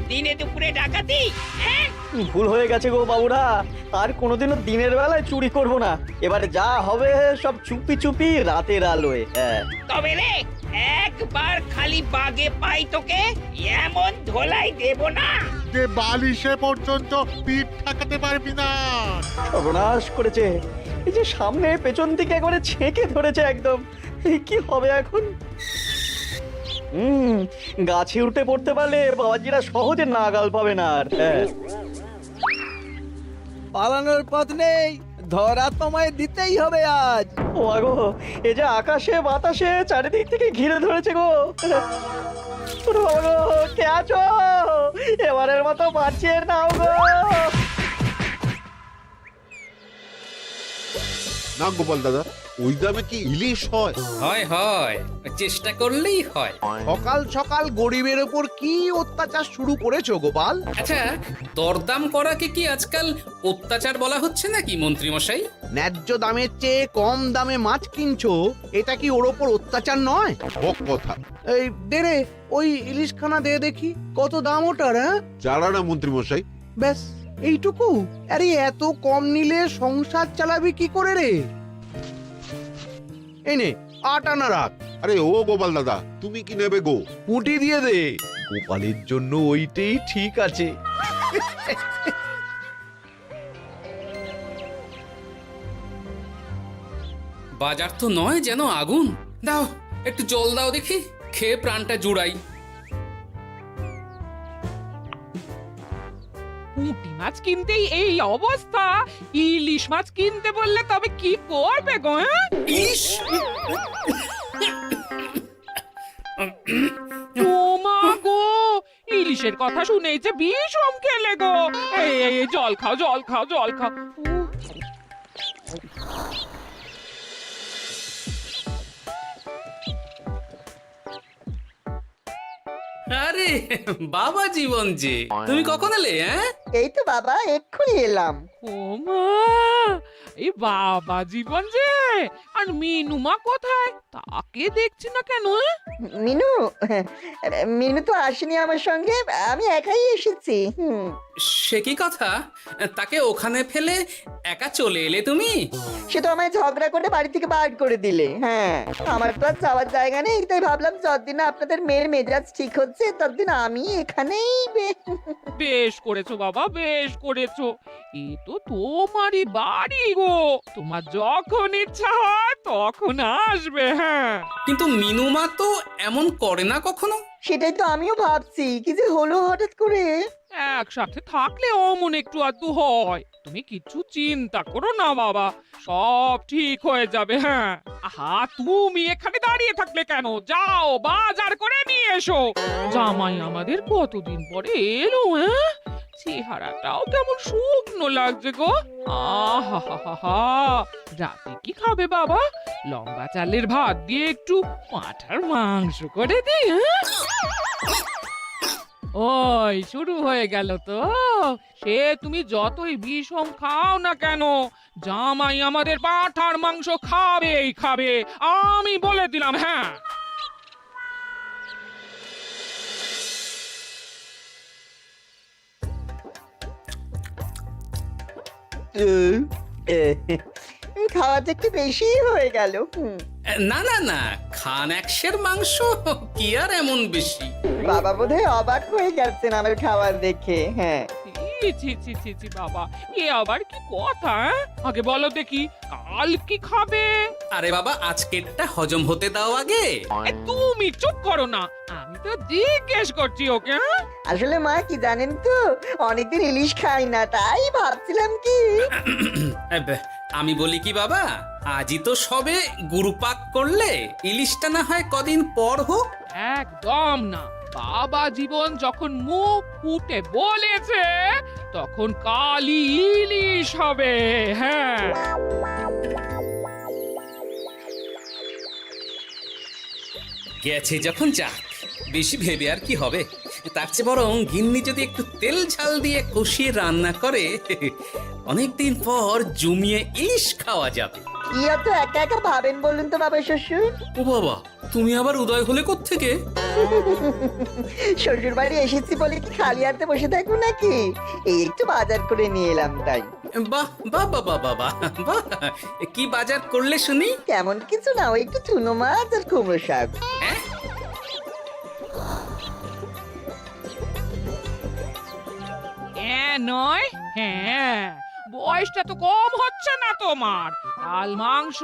দিনে দুপুরে ডাকাতি? ভুল হয়ে গেছে গো বাবুরা, আর কোনোদিনও দিনের বেলায় চুরি করব না। এবারে যা হবে সব চুপি চুপি রাতের আলোয়। তবে রে, একবার খালি বাগে পাই তোকে, এমন ধোলাই দেব না যে বালিশে পর্যন্ত পিঠ ঠাকাতে পারবি না। সর্বনাশ করেছে, এই যে সামনে পেছন দিকে একবারে ছেঁকে ধরেছে একদম। কি হবে এখন? গাছে উঠে পড়তে পারলে বাবাজিরা সহজে নাগাল পাবে না আর। পালানোর পথ নেই, ধরা তোমায় দিতেই হবে আজ। ও গো, এই যে আকাশে বাতাসে চারিদিক থেকে ঘিরে ধরেছে গো। ওরে বাবা গো, কে আছো? এবারের মতো বাঁচিয়ে নাও গো। না গোপাল দাদা, ওই দামে কি ইলিশ হয়? হয় হয়, চেষ্টা করলেই হয়। সকাল সকাল গরিবের ওপর কি অত্যাচার শুরু করেছো গোপাল? আচ্ছা, দরদাম করাকে কি আজকাল অত্যাচার বলা হচ্ছে নাকি মন্ত্রী মশাই? ন্যায্য দামের চেয়ে কম দামে মাছ কিনছো, এটা কি ওর ওপর অত্যাচার নয়? বক কথা। এই দে রে, ওই ইলিশখানা দে দেখি, কত দাম ওটার? জানা না মন্ত্রী মশাই। ব্যাস এইটুকু? আরে এত কম নিলে সংসার চালাবি কি করে রে? এই নে, 8 আনা রাখ। আরে ও গোপাল দাদা, তুমি কি নেবে গো? পুঁটি দিয়ে দে, গোপালের জন্য ওইটাই ঠিক আছে। বাজার তো নয় যেন আগুন। দাও একটু জল দাও দেখি, খেয়ে প্রাণটা জুড়াই। পুঁটি মাছ কিনতেই এই অবস্থা, ইলিশ মাছ কিনতে বললে তবে কি করবে গো? ইলিশ? ও মা গো, ইলিশের কথা শুনেই যে বিষম খেলে গো। এই জল খাও, জল খাও, জল খাও। আরে বাবা জীবন যে, তুমি কখন এলে? এই তো বাবা এক্ষুনি এলাম। ও মা, এই বাবা জীবন যে, আর মিনুমা কোথায়? তাকে দেখছি না কেন? মিনু মিনু তো আসেনি আমার সঙ্গে, আমি একাই এসেছি। সে কি কথা, তাকে ওখানে ফেলে একা চলে এলে তুমি? সে তো আমায় ঝগড়া করে বাড়ি থেকে বার করে দিলে। হ্যাঁ, আমার তো আর যাওয়ার জায়গা নেই, তাই ভাবলাম যতদিন না আপনাদের মেয়ের মেজাজ ঠিক হচ্ছে ততদিন আমি এখানেই বেশ করেছো বাবা, বেশ করেছো। এ তো তোমারই বাড়ি গো, তোমার যখন ইচ্ছা হয় তখন আসবে। হ্যাঁ, কিন্তু মিনুমা তো এমন করে না কখনো। সেটাই তো আমিও ভাবছি, কি যে হলো হঠাৎ করে। একসাথে থাকলে অমন একটু আধটু হয়। তুমি কিছু চিন্তা করো না বাবা, সব ঠিক হয়ে যাবে। হ্যাঁ, আহা, তুমি এখানে দাঁড়িয়ে থাকলে কেন? যাও বাজার করে নিয়ে এসো। জামাই আমাদের কতদিন পরে এলো। হ্যাঁ, চেহারাটাও কেমন শুকনো লাগছে গো। আহা হা হা হা, রাতে কি খাবে বাবা? লম্বা চালের ভাত দিয়ে একটু পাঁঠার মাংস করে দিই। হ্যাঁ, ওই শুরু হয়ে গেল তো। সে তুমি যতই বিষম খাও না কেন, জামাই আমাদের পাঁঠার মাংস খাবেই খাবে, আমি বলে দিলাম। হ্যাঁ, খাওয়াতে একটু বেশি হয়ে গেল। না না না, খান একশের মাংস কি আর এমন বেশি? বাবা বোধহয় অবাক হয়ে গেছেন আমার খাবার দেখে। হ্যাঁ, ছি ছি ছি ছি বাবা, এ আবার কি কথা? আগে বলো দেখি, কাল কি খাবে? আরে বাবা, আজকেরটা হজম হতে দাও আগে। তুমি চুপ করো না, আমি তো জিজ্ঞেস করছি ওকে। আসলে মা কি জানেন তো, অনেকদিন ইলিশ খাই না, তাই ভাবছিলাম কি। আমি বলি কি বাবা, আজই তো সবে গুরুপাক করলে, ইলিশটা না হয় কদিন পর হোক। একদম না, বাবা জীবন যখন মুখ ফুটে বলেছে তখন কালই ইলিশ হবে। হ্যাঁ, গেছে যখন যাক, বেশি ভেবে আর কি হবে। তার চেয়ে বরং গিন্নি যদি একটু তেল ঝাল দিয়ে কষিয়ে রান্না করে, অনেকদিন পর জমিয়ে ইলিশ খাওয়া যাবে। কি এত একা একা ভাবেন বলুন তো বাবা শ্বশুর? ও বাবা, তুমি আবার উদয় হলে কোত্থেকে? শ্বশুর বাড়ি এসেছি বলে কি খালি হাতে বসে থাকবো নাকি? এই একটু বাজার করে নিয়ে এলাম তাই। বাহ বাহ বাহ বাহ বাহ বাহ, বাহ। কি বাজার করলে শুনি? কেমন কিছু না, ওই একটু চুনো মাছ আর কুমড়ো শাক। হ্যাঁ? নয়, হ্যাঁ, বয়সটা তো কম হচ্ছে না তোমার। কাল মাংস,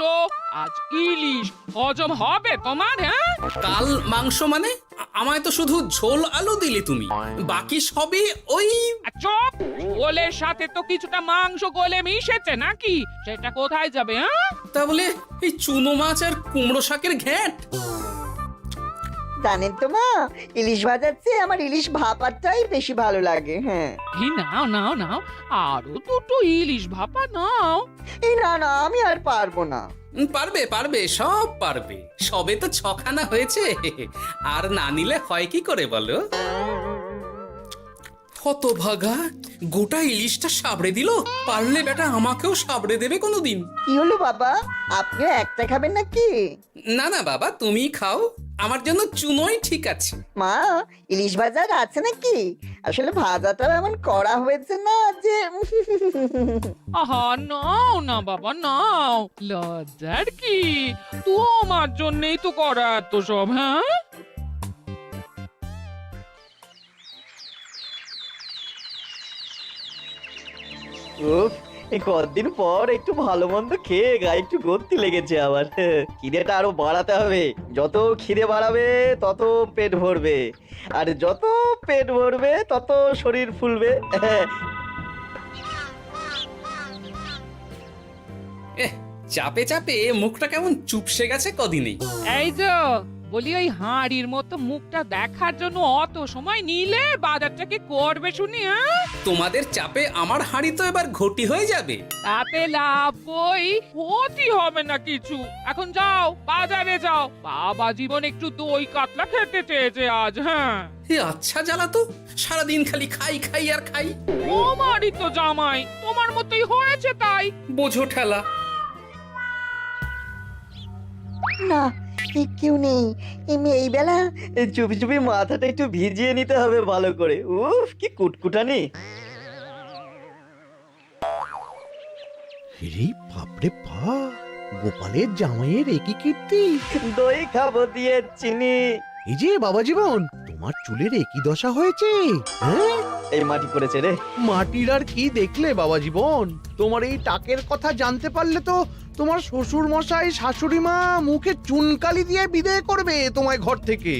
আজ ইলিশ, হজম হবে তোমার? হ্যাঁ, কাল মাংস মানে? আমায় তো শুধু ঝোল আলু দিলে তুমি, বাকি সবই ওই। চপ, ওলের সাথে তো কিছুটা মাংস গলে মিশেছে নাকি? সেটা কোথায় যাবে? হ্যাঁ, তা বলে এই চুনো মাছ আর কুমড়ো শাকের ঘ্যাঁট? জানেন তো মা, ইলিশ ভাজার চেয়ে আমার ইলিশ ভাপাটাই বেশি ভালো লাগে। হ্যাঁ, এই নাও নাও নাও, আরো দুটো ইলিশ ভাপা নাও। এই না না, আমি আর পারবো না। পারবে পারবে, সব পারবে। সবে তো 6খানা হয়েছে, আর না নিলে হয় কি করে বলো? হতভাগা, গোটা ইলিশটা সাবড়ে দিল। পারলে বেটা আমাকেও সাবড়ে দেবে কোনোদিন। কি হলো বাবা, আপনিও একটা খাবেন নাকি? না না বাবা, তুমি খাও, আমার জন্য চুনোই ঠিক আছে। মা, ইলিশ ভাজার আছে নাকি? আসলে ভাজাটাও এমন করা হয়েছে না যে। আহা, নাও না বাবা, নাও। লজ্জার কি, তোমার জন্যই তো করা এত সব। হ্যাঁ, উফ, এই কতদিন পর একটু ভালো মন্দ খেয়ে গায়ে একটু গতি লেগেছে আবার। খিদেটা আরো বাড়াতে হবে। যত খিদে বাড়াবে তত পেট ভরবে, আর যত পেট ভরবে তত শরীর ফুলবে। চাপে চাপে মুখটা কেমন চুপসে গেছে কদিনেই। এই তো বলি, ওই হাঁড়ির মতো মুখটা দেখার জন্য অত সময় নিলে বাজারটা কি করবে শুনি? হ্যাঁ, তোমাদের চাপে আমার হাঁড়ি তো এবার ঘটি হয়ে যাবে। তাতে লাভ কই, ক্ষতি হবে না কিছু। এখন যাও, বাজারে যাও। বাবা জীবন একটু দই কাতলা খেতে চেয়েছে আজ। হ্যাঁ, এ আচ্ছা জ্বালা তো, সারাদিন খালি খাই খাই আর খাই। তোমারই তো জামাই, তোমার মতোই হয়েছে তাই। বোঝো ঠেলা। না, কেউ নেই এই বেলা। চুপি চুপি মাথাটা একটু ভিজিয়ে নিতে হবে ভালো করে। উফ, কি কুটকুটানি। রে বাপরে বাপ, গোপালের জামাইয়ের একই কীর্তি। দই খাবো দিয়ে চিনি। এই যে বাবা জীবন, তোমার চুলের একই দশা হয়েছে। হ্যাঁ, এই মাটি করেছে রে। মাটির আর কি দেখলে বাবা জীবন? তোমার এই টাকের কথা জানতে পারলে তো তোমার শ্বশুর মশাই শাশুড়ি মা মুখে চুনকালি দিয়ে বিদায় করবে তোমায় ঘর থেকে।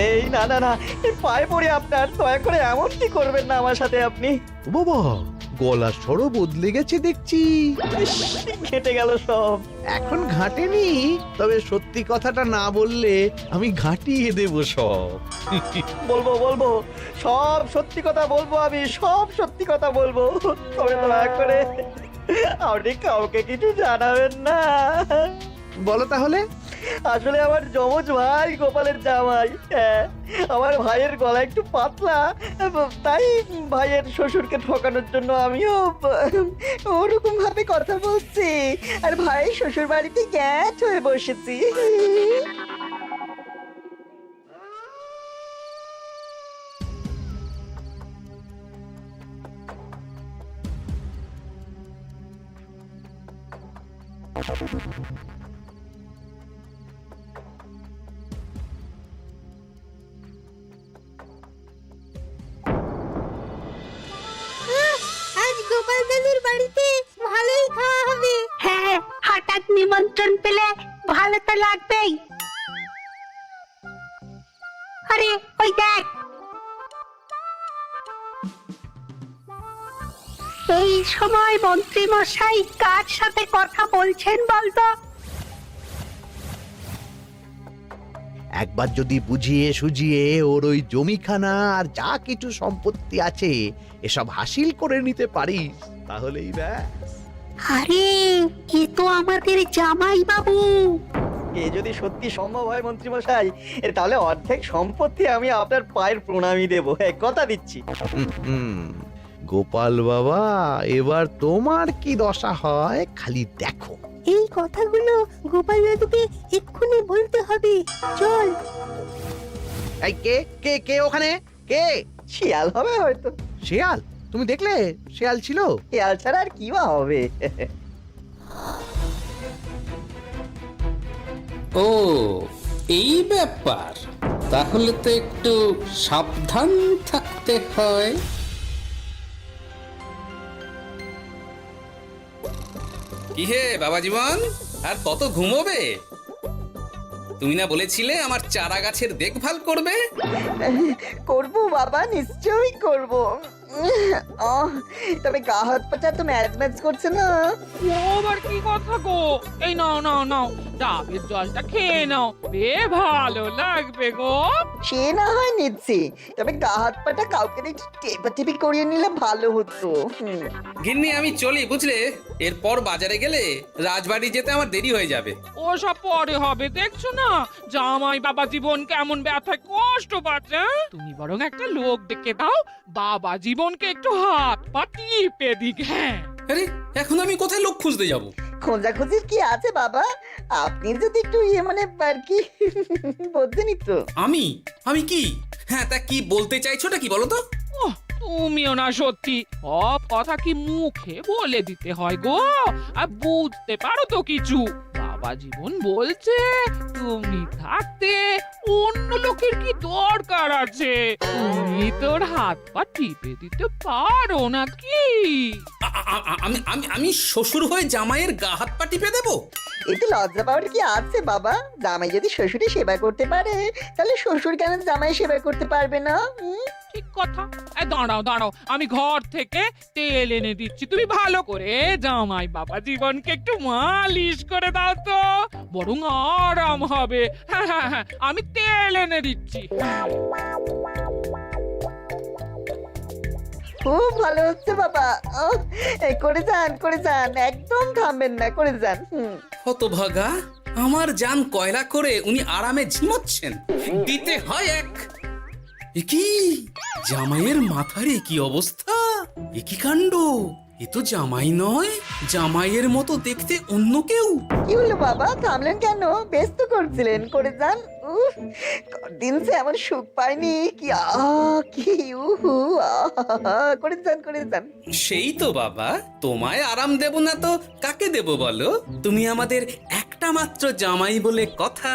এই না না না, এই পায়ে পড়ে আপনার, দয়া করে এমন কি করবেন না আমার সাথে আপনি। ও বাবা, গলার স্বরও বদলে গেছে দেখছি। ইস, ঘেঁটে গেল সব। এখন ঘাটেনি, তবে সত্যি কথাটা না বললে আমি ঘাটিয়ে দেব সব। বলবো বলবো, সব সত্যি কথা বলবো, আমি সব সত্যি কথা বলবো। তবে দয়া করে আপনি কাউকে কিছু জানাবেন না। বলো তাহলে। আসলে আমার যমজ ভাই গোপালের জামাই, হ্যাঁ, আমার ভাইয়ের গলা একটু পাতলা, তাই ভাইয়ের শ্বশুরকে ঠকানোর জন্য আমিও ওরকম ভাবে কথা বলছি, আর ভাই শ্বশুর বাড়িতে গ্যাট হয়ে বসেছি। আজ গোপাল দাদুর বাড়িতে ভালোই খাওয়া হবে। হ্যাঁ, হঠাৎ নিমন্ত্রণ পেলে ভালো তো লাগবেই। আরে ওই দেখ, এই সময় মন্ত্রী মশাই কার সাথে কথা বলছেন বলতো? একবার যদি বুঝিয়ে সুঝিয়ে ওর ওই জমিখানা আর যা কিছু সম্পত্তি আছে এসব হাসিল করে নিতে পারিস, তাহলেই ব্যাস। আরে এ তো আমাদের জামাই বাবু। এ যদি সত্যি সম্ভব হয় মন্ত্রী মশাই, তাহলে অর্ধেক সম্পত্তি আমি আপনার পায়ের প্রণামী দেবো, হ্যাঁ, কথা দিচ্ছি। গোপাল বাবা, এবার তোমার কি দশা হয় খালি দেখো। এই কথাগুলো গোপাল দাদুকে এক্ষুনি বলতে হবে। চল। এই কে কে কে ওখানে? কে? শিয়াল হবে হয়তো। শেয়াল? তুমি দেখলে শেয়াল ছিল? শিয়াল ছাড়া আর কি বা হবে? ও এই ব্যাপার, তাহলে তো একটু সাবধান থাকতে হয়। কি হে বাবা জীবন, আর কত ঘুমোবে? তুমি না বলেছিলে আমার চারা গাছের দেখভাল করবে? করব বাবা, নিশ্চয়ই করব। তবে গা হাত পাটা তো ম্যাচ ম্যাচ করছে না। ও আবার কি কথা গো? এই নাও নাও নাও, ডাবের জলটা খেয়ে নাও, বে ভালো লাগবে গো। সে না হয় নিচ্ছি, তবে গা হাত পাটা কাউকে একটু টেপাটেপি করিয়ে নিলে ভালো হতো। গিন্নি আমি চলি বুঝলে, এরপর বাজারে গেলে রাজবাড়ি যেতে আমার দেরি হয়ে যাবে। ও সব পরে হবে, দেখছো না জামাই বাবা জীবন কেমন ব্যথায় কষ্ট পাচ্ছে। তুমি বরং একটা লোক ডেকে দাও, বাবা জীবনকে একটু হাত পা টিপে দিক। হ্যাঁ, আরে এখন আমি কোথায় লোক খুঁজতে যাব? খোঁজাখুঁজির কি আছে বাবা, আপনি যদি একটু মানে আর কি বলতেনই তো। আমি আমি কি? হ্যাঁ তা কি বলতে চাইছোটা কি বলো তো? ওহ, তুমিও না সত্যি, সব কথা কি মুখে বলে দিতে হয় গো? আর বুঝতে পারো তো কিছু? বাবা জীবন বলছে তুমি থাকতে অন্য লোকের কি দরকার আছে? তুমি তোর হাত পা টিপে দিতে পারো নাকি? আমি আমি আমি শ্বশুর হয়ে জামাইয়ের গা হাত পা টিপে দেবো? এতে লজ্জা পাওয়ার কি আছে বাবা? জামাই যদি শ্বশুরের সেবা করতে পারে, তাহলে শ্বশুর কেন জামাই সেবা করতে পারবে না? ঠিক কথা। দাঁড়াও দাঁড়াও, আমি ঘর থেকে তেল এনে দিচ্ছি, তুমি ভালো করে জামাই বাবা জীবনকে একটু মালিশ করে দাও তো, বরং আরাম হবে। হ্যাঁ হ্যাঁ হ্যাঁ, আমি তেল এনে দিচ্ছি। খুব ভালো হচ্ছে বাবা। এই করে যান, একদম থামবেন না, করে যান। হতভাগা, আমার জান কয়লা করে উনি আরামে ঝিমোচ্ছেন, দিতে হয় এক। এ কি জামাইয়ের মাথার এ কি অবস্থা? এ কি কাণ্ড! এ তো জামাই নয়, জামাইয়ের মতো দেখতে অন্য কেউ। কি হলো বাবা, থামলেন কেন? ব্যস্ত করছিলেন, করে যান। দিন সে এমন সুখ পাইনি। কি কি উহু, করে যান। সেই তো বাবা, তোমায় আরাম দেব না তো কাকে দেব বলো? তুমি আমাদের একটা মাত্র জামাই বলে কথা।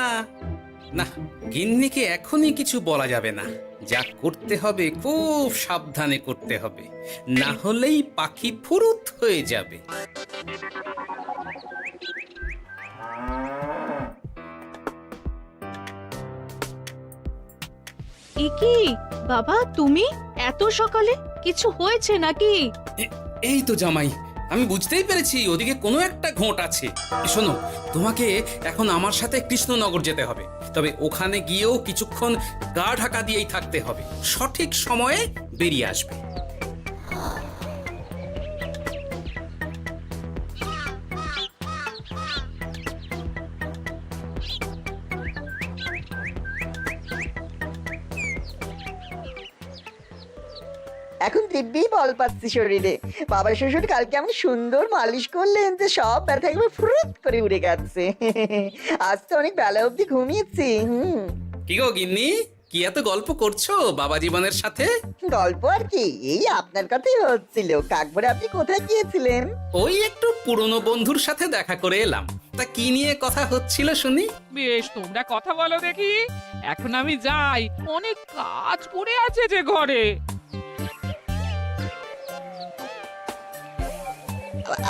না, গিন্নিকে এখনই কিছু বলা যাবে না। যা করতে হবে খুব সাবধানে করতে হবে, না হলেই পাখি ফুরুত হয়ে যাবে। কি বাবা, তুমি এত সকালে? কিছু হয়েছে নাকি? এই তো জামাই, আমি বুঝতেই পেরেছি ওদিকে কোনো একটা ঘোট আছে। শোনো, তোমাকে এখন আমার সাথে কৃষ্ণনগর যেতে হবে, তবে ওখানে গিয়েও কিছুক্ষণ গা ঢাকা দিয়েই থাকতে হবে, সঠিক সময়ে বেরিয়ে আসবে। এখন দিব্যি বল পাচ্ছি শরীরে। বাবা শ্বশুর কালকে আমি সুন্দর মালিশ করলেন যে সব ব্যথা একবার ফুরুত করে উড়ে গেছে। আজ তো অনেক বেলা অবধি ঘুমিয়েছি। কি গো গিন্নি, কি এত গল্প করছো বাবা জীবনের সাথে? গল্প আর কি, এই আপনার কথাই হচ্ছিল। কাকভরে আপনি কোথায় গিয়েছিলেন? ওই একটু পুরনো বন্ধুর সাথে দেখা করে এলাম। তা কি নিয়ে কথা হচ্ছিল শুনি? বেশ, তোমরা কথা বলো দেখি, এখন আমি যাই, অনেক কাজ পড়ে আছে যে ঘরে।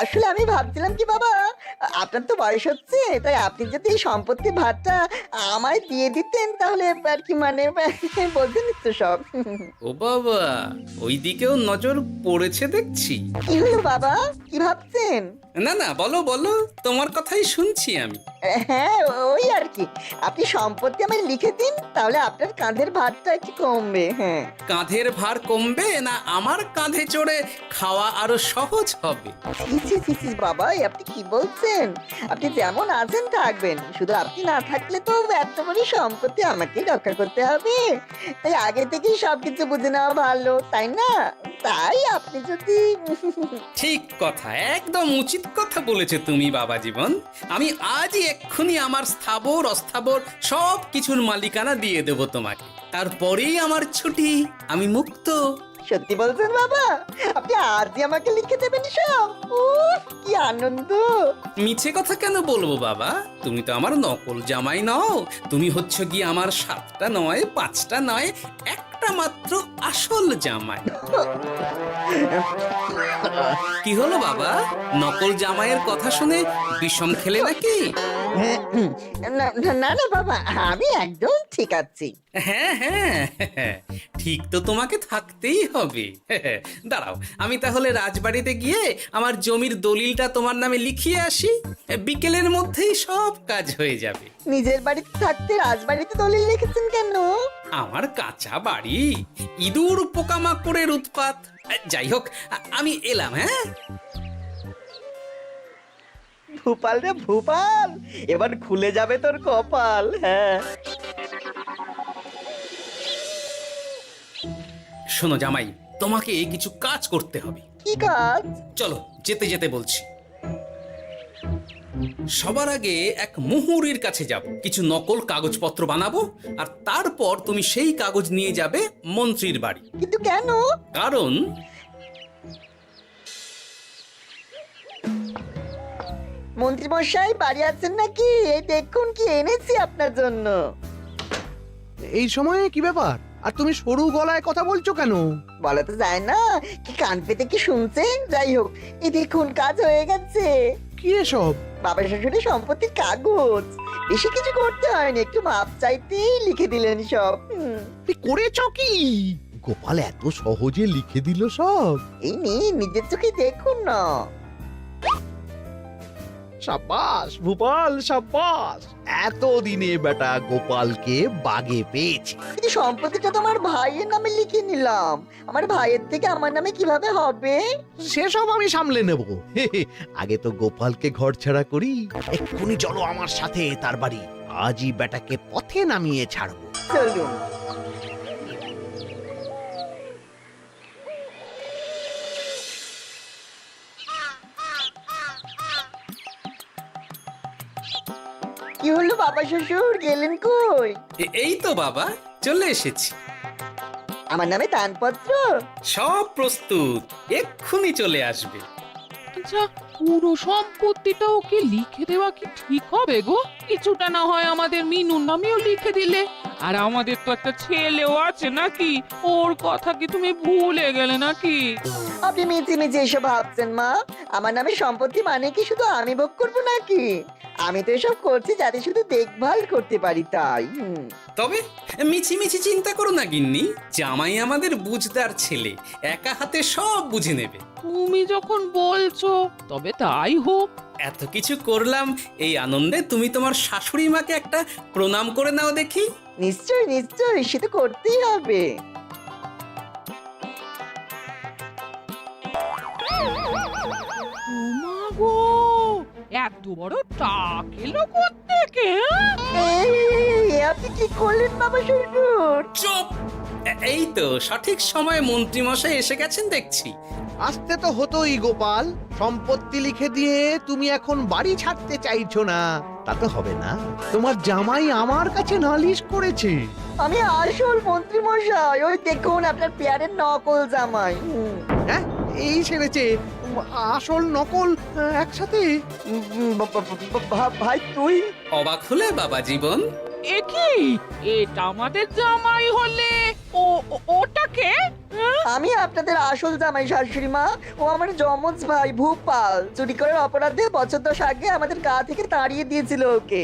আসলে আমি ভাবছিলাম কি বাবা, আপনার তো বয়স হচ্ছে, তাই আপনি যদি এই সম্পত্তির ভাগটা আমায় দিয়ে দিতেন তাহলে আর কি, মানে বলতেন তো সব। ও বাবা, ওই দিকেও নজর পড়েছে দেখছি। কি হলো বাবা, কি ভাবছেন? না না, বলো বলো, তোমার কথাই শুনছি আমি। হ্যাঁ, ওই আর কি, আপনি সম্পত্তি আমায় লিখে দিন, তাহলে আপনার কাঁধের ভারটা একটু কমবে। হ্যাঁ, কাঁধের ভার কমবে না আমার কাঁধে চড়ে খাওয়া আরো সহজ হবে? বাবা, আপনি কি বলছেন? আপনি যেমন আছেন থাকবেন, শুধু আপনি না থাকলে তো এত বড় সম্পত্তি আমাকেই রক্ষা করতে হবে। তাই আগে থেকেই সবকিছু বুঝে নেওয়া ভালো, তাই না? তাই আপনি যদি... ঠিক কথা, একদম উচিত ঠিক কথা বলেছো তুমি বাবা জীবন। আমি আজই এক্ষুনি আমার স্থাবর অস্থাবর সব কিছুর মালিকানা দিয়ে দেব তোমাকে, তারপরেই আমার ছুটি, আমি মুক্ত। সত্যি বলছেন বাবা? আপনি আজই আমাকে লিখে দেবেন সব? উফ, কি আনন্দ! মিছে কথা কেন বলবো বাবা? তুমি তো আমার নকল জামাই নও, তুমি হচ্ছে গিয়ে আমার 7টা নয় 5টা নয় একটা মাত্র আসল জামাই। কি হলো বাবা, নকল জামাইয়ের কথা শুনে বিষম খেলে নাকি? না না না বাবা, আমি একদম ঠিক আছি। হ্যাঁ হ্যাঁ হ্যাঁ, ঠিক তো তোমাকে থাকতেই হবে। দাঁড়াও, আমি তাহলে রাজবাড়িতে গিয়ে আমার জমির দলিলটা তোমার নামে লিখিয়ে আসি, বিকেলের মধ্যেই সব কাজ হয়ে যাবে। নিজের বাড়িতে থাকতে রাজবাড়িতে দলিল লিখেছেন কেন? আমার কাঁচা বাড়ি, ইঁদুর পোকামাকড়ের উৎপাত। যাই হোক, আমি এলাম। হ্যাঁ, ভূপাল রে ভূপাল, এবার খুলে যাবে তোর কপাল। হ্যাঁ, শোনো জামাই, তোমাকে কিছু কাজ করতে হবে। কি কাজ? চলো যেতে যেতে বলছি। সবার আগে এক মুহুরির কাছে যাব, কিছু নকল কাগজপত্র বানাবো, আর তারপর তুমি সেই কাগজ নিয়ে যাবে মন্ত্রীর বাড়ি। কিন্তু কেন? কারণ মন্ত্রী মশাই বাড়ি আছেন নাকি? এই দেখুন কি এনেছি আপনার জন্য। এই সময়ে কি ব্যাপার? আর তুমি সরু গলায় কথা বলছো কেন? বলা তো যায় না, কি কান পেতে কি শুনছেন? যাই হোক, এই দেখুন কাজ হয়ে গেছে। কি এসব? বাবা শ্বশুরের সম্পত্তির কাগজ। বেশি কিছু করতে হয়নি, একটু মাপ চাইতেই লিখে দিলেন সব। তুই করেছ কি? গোপাল এত সহজে লিখে দিল সব? এই নিয়ে নিজের চোখে দেখুন না। সাব্বাস ভূপাল, সাব্বাস। এতদিনে বেটা গোপালকে বাগে পেয়েছি। কিন্তু সম্পত্তিটা তো আমার ভাইয়ের নামে লিখে নিলাম, আমার ভাইয়ের থেকে আমার নামে কিভাবে হবে? সেসব আমি সামলে নেব। আগে তো গোপালকে ঘর ছাড়া করি। এক্ষুনি চলো আমার সাথে তার বাড়ি, আজই বেটাকে পথে নামিয়ে ছাড়বো। চলুন। কি হলো বাবা শ্বশুর, গেলেন কই? এই তো বাবা চলে এসেছি। আমার নামে দানপত্র? সব প্রস্তুত, এক্ষুনি চলে আসবে। আচ্ছা, পুরো সম্পত্তিটা ওকে লিখে দেওয়া কি ঠিক হবে গো? কিছুটা না হয় আমাদের মিনুর নামেও লিখে দিলে। আর আমাদের তো একটা ছেলেও আছে নাকি? ওর কথা কি তুমি ভুলে গেলে নাকি? আপনি মিছি মিছি এসব ভাবছেন মা? আমার নামে সম্পত্তি মানে কি শুধু আমি ভোগ করবো নাকি? আমি তো এসব করছি যাতে শুধু দেখভাল করতে পারি, তাই। তবে মিছি মিছি চিন্তা করো না গিন্নি, জামাই আমাদের বুঝদার ছেলে, একা হাতে সব বুঝে নেবে। তুমি যখন বলছো তবে তাই হোক। এত কিছু করলাম, এই আনন্দে তুমি তোমার শাশুড়ি মাকে একটা প্রণাম করে নাও দেখি। নিশ্চয় নিশ্চয়, সে তো করতেই হবে। ওমা গো, এত বড় টাক এলো কোত্থেকে? এই, আপনি কি করলেন বাবা শ্বশুর? চুপ! এই তো সঠিক সময়ে মন্ত্রী মশাই এসে গেছেন দেখছি। আসতে তো হতোই গোপাল, সম্পত্তি লিখে দিয়ে তুমি এখন বাড়ি ছাড়তে চাইছো না, তা তো হবে না। তোমার জামাই আমার কাছে নালিশ করেছে। আমি আসল মন্ত্রী মশাই, ওই দেখুন আপনার পেয়ারের নকল জামাই। হ্যাঁ, এই ছেড়েছে আসল নকল একসাথে। ভাই তুই? অবাক হলে বাবা জীবন? এ কি, এটা আমাদের জামাই হলে ওটাকে? আমি আপনাদের আসল জামাই শাশুড়ি মা। ও আমার যমজ ভাই ভূপাল। চুরি করার অপরাধে বছর 10 আগে আমাদের গা থেকে তাড়িয়ে দিয়েছিল ওকে।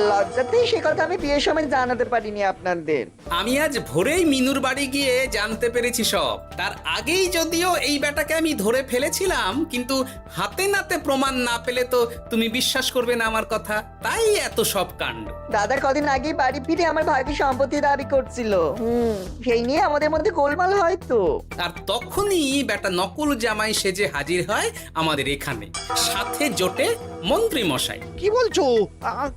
লজ্জাতে সে কথা আমি বিয়ের সময় জানাতে পারিনি আপনাদের। আমি আজ ভোরেই মিনুর বাড়ি গিয়ে জানতে পেরেছি সব। তার আগেই যদিও এই বেটাকে আমি ধরে ফেলেছিলাম, কিন্তু হাতে নাতে প্রমাণ না পেলে তো তুমি বিশ্বাস করবে না আমার কথা, তাই এত সব কাণ্ড। দাদা কদিন আগেই বাড়ি ফিরে আমার ভাইকে সম্পত্তি দাবি করছিল। সেই নিয়ে আমাদের মধ্যে গোলমাল হয় তো। আর তখনই বেটা নকল জামাই সেজে হাজির হয় আমাদের এখানে, সাথে জোটে মন্ত্রী মশাই। কি বলছো?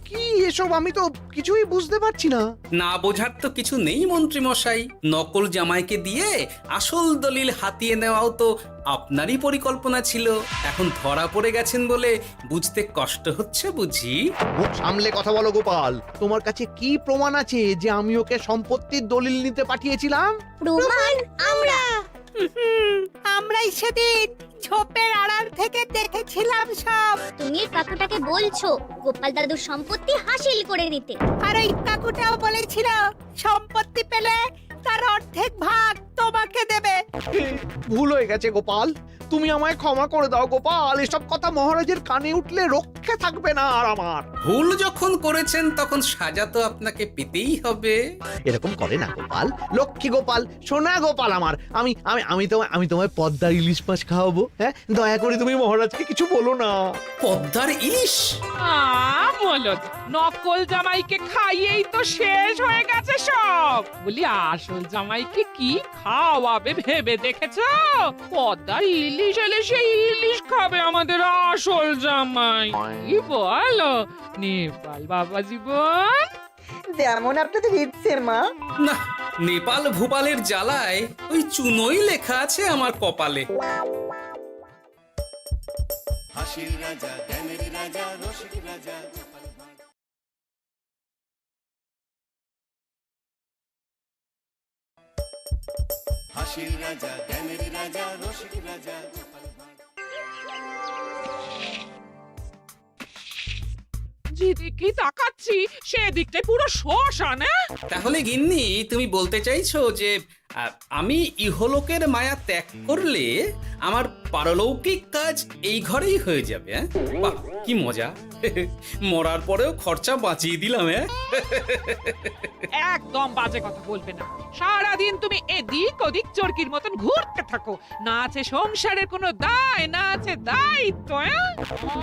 কি এসব? আমি তো কিছুই বুঝতে পারছি না। না বোঝার তো কিছু নেই মন্ত্রী মশাই, নকল জামাইকে দিয়ে আসল দলিল হাতিয়ে নেওয়াও তো আপনারই পরিকল্পনা ছিল, এখন ধরা পড়ে গেছেন বলে বুঝতে কষ্ট হচ্ছে বুঝি? মুখ সামলে কথা বলো গোপাল, তোমার কাছে কি প্রমাণ আছে যে আমি ওকে সম্পত্তির দলিল নিতে পাঠিয়েছিলাম? প্রমাণ আমরাই সেদিন ঝোপের আড়াল থেকে দেখেছিলাম সব। তুমি কাকুটাকে বলছো গোপাল দাদুর সম্পত্তি হাসিল করে নিতে। আর ওই কাকুটাও বলেছিল সম্পত্তি পেলে তার অর্ধেক ভাগ তোমাকে দেবে। ভুল হয়ে গেছে গোপাল, তুমি আমায় ক্ষমা করে দাও গোপাল। এসব কথা মহারাজের কানে উঠলে রক্ষে থাকবে না আর আমার। ভুল যখন করেছেন তখন সাজা তো আপনাকে পেতেই হবে। এরকম করে না গোপাল, লক্ষ্মী গোপাল, সোনা গোপাল আমার। আমি আমি আমি তোমায় পদ্মার ইলিশ মাছ খাওয়াবো। হ্যাঁ, দয়া করে তুমি মহারাজকে কিছু বলো না। পদ্মার ইলিশ? বলো, নকল জামাইকে খাইয়েই তো শেষ হয়ে গেছে সব। বলি আসল জামাইকে কি খাওয়াবে ভেবে দেখেছো? পদ্মার ইলিশ এলে সেই ইলিশ খাবে আমাদের আসল জামাই। কি বলো নেপাল বাবা জীবন? যেমন আপনাদের ইচ্ছে মা। না, নেপাল ভূপালের জ্বালায় ওই চুনোই লেখা আছে আমার কপালে। হাসির রাজা, জ্ঞানের রাজা, রসিক রাজা। হাসির রাজা, জ্ঞানের রাজা, রসিক রাজা। যেদিকেই তাকাচ্ছি সেদিকটাই পুরো শ্মশান। তাহলে গিন্নি তুমি বলতে চাইছো যে আমি ইহলোকের মায়া ত্যাগ করলে আমার পারলৌকিক কাজ এই ঘরেই হয়ে যাবে? বাহ, কি মজা! মরার পরেও খরচা বাঁচিয়ে দিলাম। একদম বাজে কথা বলবে না। সারাদিন তুমি এদিক ওদিক চরকির মতন ঘুরতে থাকো। না আছে সংসারের কোনো দায়, না আছে দায়িত্ব।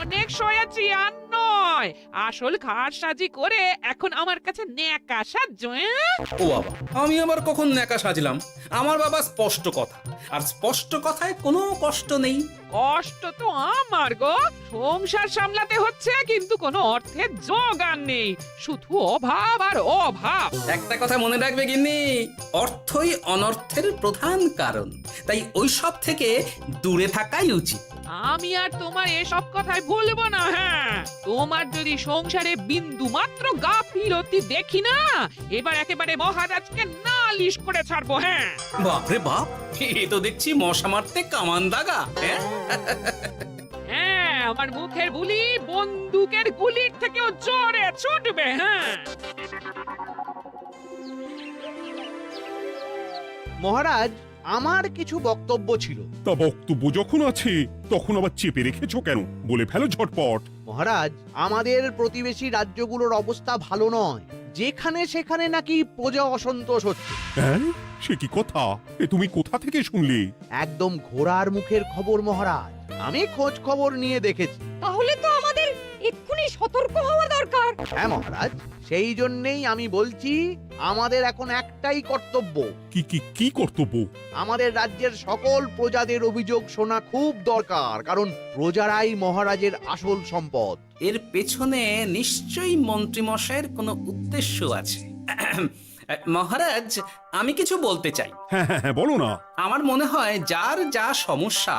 অনেক সয়াছি আর নয়, আসল ঘাট সাজি করে এখন আমার কাছে ন্যাকা সাজ্য। ও বাবা, আমি আবার কখন ন্যাকা সাজলাম? আমার বাবা স্পষ্ট কথা, আর স্পষ্ট কথায় কোনো কষ্ট নেই। কষ্ট তো আমার গো, সংসার সামলাতে হচ্ছে কিন্তু কোনো অর্থের জোগান নেই, শুধু অভাব আর অভাব। একটা কথা মনে রাখবে গিন্নি, অর্থই অনর্থের প্রধান কারণ, তাই ওই সব থেকে দূরে থাকাই উচিত। আমি আর তোমার এসব কথাই বলবো না। হ্যাঁ, তোমার যদি সংসারে বিন্দু মাত্র গাফিলতি দেখি না, এবার একেবারে মহারাজকে নালিশ করে ছাড়বো। হ্যাঁ, বাপরে বাপ, এ তো দেখছি মশা মারতে কামান দাগা। হ্যাঁ, আমার মুখের বুলি বন্দুকের গুলির থেকেও জোরে ছুটবে। হ্যাঁ, মহারাজ, আমার কিছু বক্তব্য ছিল। তা বক্তব্য যখন আছে তখন আবার চেপে রেখেছো কেন? বলে ফেলো ঝটপট। মহারাজ, আমাদের প্রতিবেশী রাজ্যগুলোর অবস্থা ভালো নয়। যেখানে সেখানে নাকি প্রজা অসন্তোষ হচ্ছে। হ্যাঁ, সে কি কথা? এ তুমি কোথা থেকে শুনলে? একদম ঘোড়ার মুখের খবর মহারাজ। আমি খোঁজ খবর নিয়ে দেখেছি। তাহলে তো আমাদের এক্ষুনি সতর্ক হওয়া দরকার। হ্যাঁ মহারাজ, সেই জন্যেই আমি বলছি আমাদের এখন একটাই কর্তব্য। কি কি কি কর্তব্য? আমাদের রাজ্যের সকল প্রজাদের অভিযোগ শোনা খুব দরকার, কারণ প্রজারাই মহারাজের আসল সম্পদ। এর পেছনে নিশ্চয়ই মন্ত্রীমশাইয়ের কোনো উদ্দেশ্য আছে। মহারাজ, আমি কিছু বলতে চাই। হ্যাঁ হ্যাঁ হ্যাঁ, বলো না। আমার মনে হয় যার যা সমস্যা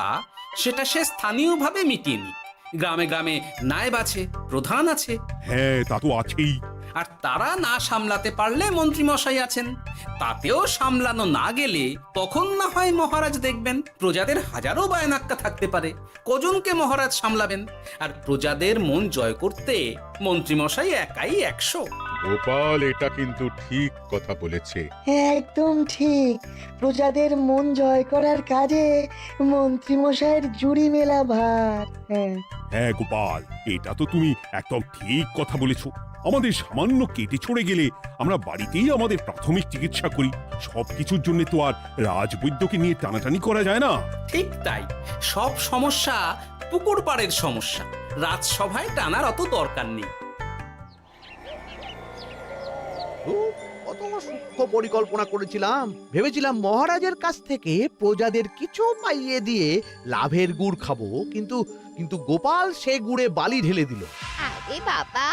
সেটা সে স্থানীয়ভাবে মিটিয়ে নিক। গ্রামে গ্রামে নায়েব আছে, প্রধান আছে। হ্যাঁ, তা তো আছেই। আর তারা না সামলাতে পারলে মন্ত্রীমশাই আছেন। তাতেও সামলানো না গেলে তখন না হয় মহারাজ দেখবেন। প্রজাদের হাজারো বায়নাক্কা থাকতে পারে, কজনকে মহারাজ সামলাবেন? আর প্রজাদের মন জয় করতে মন্ত্রীমশাই একাই 100। গোপাল এটা কিন্তু ঠিক কথা বলেছে। একদম ঠিক। প্রজাদের মন জয় করার কাজে মন্ত্রীমশাইয়ের জুড়ি মেলা ভার। হ্যাঁ হ্যাঁ গোপাল, এটা তো তুমি একদম ঠিক কথা বলেছো। আমাদের সামান্য কেটে ছড়ে গেলে আমরা বাড়িতেই আমাদের প্রাথমিক চিকিৎসা করি। সবকিছুর জন্য তো আর রাজবৈদ্যকে নিয়ে টানাটানি করা যায় না। ঠিক তাই, সব সমস্যা পুকুর পাড়ের সমস্যা, রাজসভায় টানার অত দরকার নেই। কত সূক্ষ্ম পরিকল্পনা করেছিলাম। ভেবেছিলাম মহারাজের কাছ থেকে প্রজাদের কিছু পাইয়ে দিয়ে লাভের গুড় খাবো, কিন্তু গোপাল সে গুড়ে বালি ঢেলে দিল। আরে বাবা,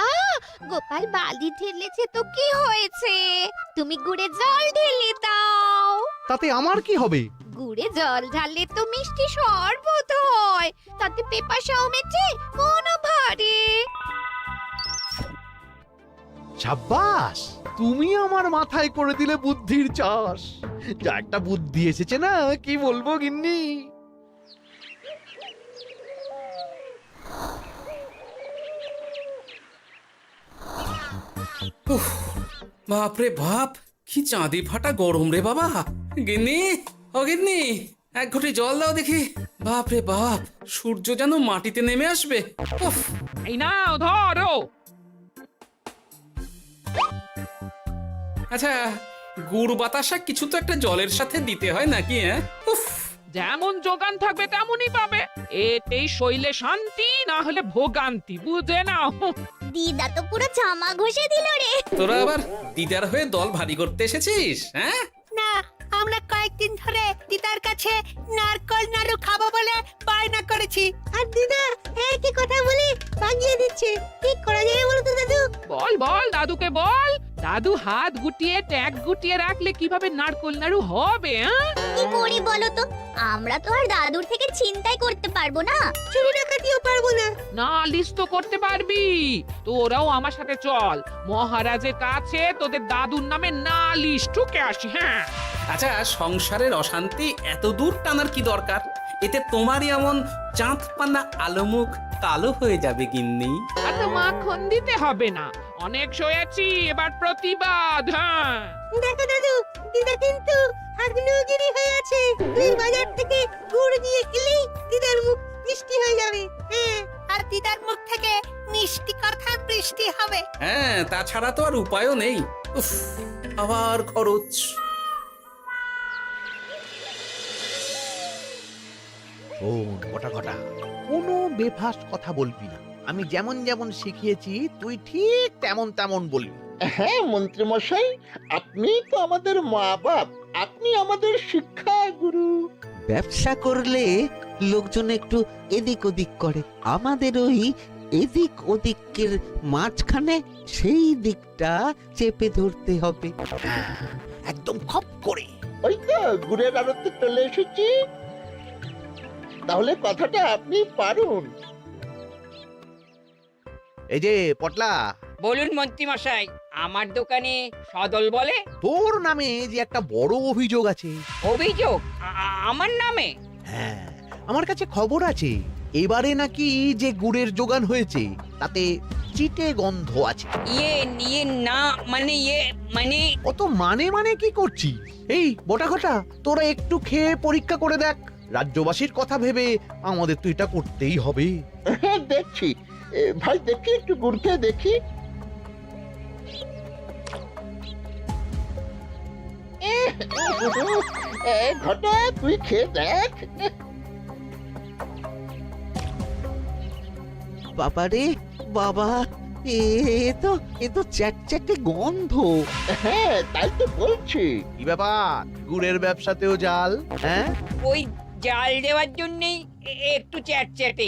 গোপাল বালি ঢেলেছে তো কি হয়েছে? তুমি গুড়ে জল ঢেলে দাও। তাতে আমার কি হবে? গুড়ে জল ঢাললে তো মিষ্টি শরবত হয়, তাতে পেপাসাও মেটে, মনও ভরে। সাব্বাস, তুমি আমার মাথায় করে দিলে বুদ্ধির চাষ। যা একটা বুদ্ধি এসেছে না, কি বলবো গিন্নি। উফ, বাপরে বাপ, কি চাঁদি ফাটা গরম রে বাবা। গিন্নি, ও গিন্নি, এক ঘটি জল দাও দেখি। বাপরে বাপ, সূর্য যেন মাটিতে নেমে আসবে। উফ, এই নাও ধরো। আচ্ছা, গুড় বাতাসা কিছু তো একটা জলের সাথে দিতে হয় নাকি? হ্যাঁ, উফ, যেমন যোগান থাকবে তেমনই পাবে। এতেই শৈলে শান্তি, না হলে ভোগান্তি, বুঝে নাও। দিদা তো পুরো জামা ঘষে দিল রে। তোরা আবার দিদার হয়ে দল ভারী করতে এসেছিস? হ্যাঁ, না, আমরা কয়েকদিন ধরে দিদার কাছে নারকল নাড়ু খাবো বলে বায়না করেছি। আর দিদা একই কথা বলে ভাঙিয়ে দিচ্ছে। কি করা যায় বলো তো দাদু? বল বল দাদুকে বল। দাদু হাত গুটিয়ে ট্যাগ গুটিয়ে রাখলে কিভাবে নারকোল নাড়ু হবে? কি করি বলো তো? আমরা তো আর দাদুর থেকে চিন্তাই করতে পারবো না। চুরি ডাকাতিও পারবো না। নালিশ তো করতে পারবি। তোরাও আমার সাথে চল, মহারাজের কাছে তোদের দাদুর নামে নালিশ ঠুকে আসি। হ্যাঁ, আচ্ছা, সংসারের অশান্তি এত দূর টানার কি দরকার? এতে তোমারই এমন চাঁদ পানা আলো মুখ কালো হয়ে যাবে গিন্নি। এত মাখন দিতে হবে না, অনেক সয়েছি, এবার প্রতিবাদ। হ্যাঁ, দেখো দাদু, দিদা কিন্তু আগ্নেয়গিরি হয়ে আছে। তুই বাজার থেকে গুড় নিয়ে এলেই দিদার মুখ মিষ্টি হয়ে যাবে। হ্যাঁ, আর দিদার মুখ থেকে মিষ্টি কথা বৃষ্টি হবে। হ্যাঁ, তাছাড়া তো আর উপায়ও নেই। উফ, আবার খরচ। শোন কটা কটা, কোনো বেফাস কথা বলবি না। আমি যেমন যেমন শিখিয়েছি তুই ঠিক তেমন তেমন বলবি। হ্যাঁ মন্ত্রী মশাই, আপনি তো আমাদের মা বাপ, আপনি আমাদের শিক্ষা গুরু। ব্যবসা করলে লোকজন একটু এদিক ওদিক করে, আমাদের ওই এদিক ওদিকের মাঝখানে সেই দিকটা চেপে ধরতে হবে। হ্যাঁ, একদম খপ করে। ওই তো গুড়ের আড়তে চলে এসেছি, তাহলে কথাটা আপনি পারুন। এই যে পটলা, বলুন মন্ত্রী মশাই, আমার দোকানে সদল বলে তোর নামে যে একটা বড় অভিযোগ আছে। অভিযোগ আমার নামে? হ্যাঁ, আমার কাছে খবর আছে এবারে নাকি যে গুড়ের যোগান হয়েছে তাতে চিটে গন্ধ আছে। ইয়ে না, মানে অত মানে কি করছি? এই বটাঘটা, তোরা একটু খেয়ে পরীক্ষা করে দেখ। রাজ্যবাসীর কথা ভেবে আমাদের তো এটা করতেই হবে। হ্যাঁ দেখছি ভাই, দেখি একটু গুড় খেয়ে দেখি। ঘটা, তুই খেয়ে দেখ। বাবারে বাবা, এ তো চ্যাটচ্যাটে গন্ধ। হ্যাঁ তাই তো বলছি। কি ব্যাপার, গুড়ের ব্যবসাতেও জাল? হ্যাঁ, ওই জাল দেওয়ার জন্যই একটু চ্যাটচ্যাটে,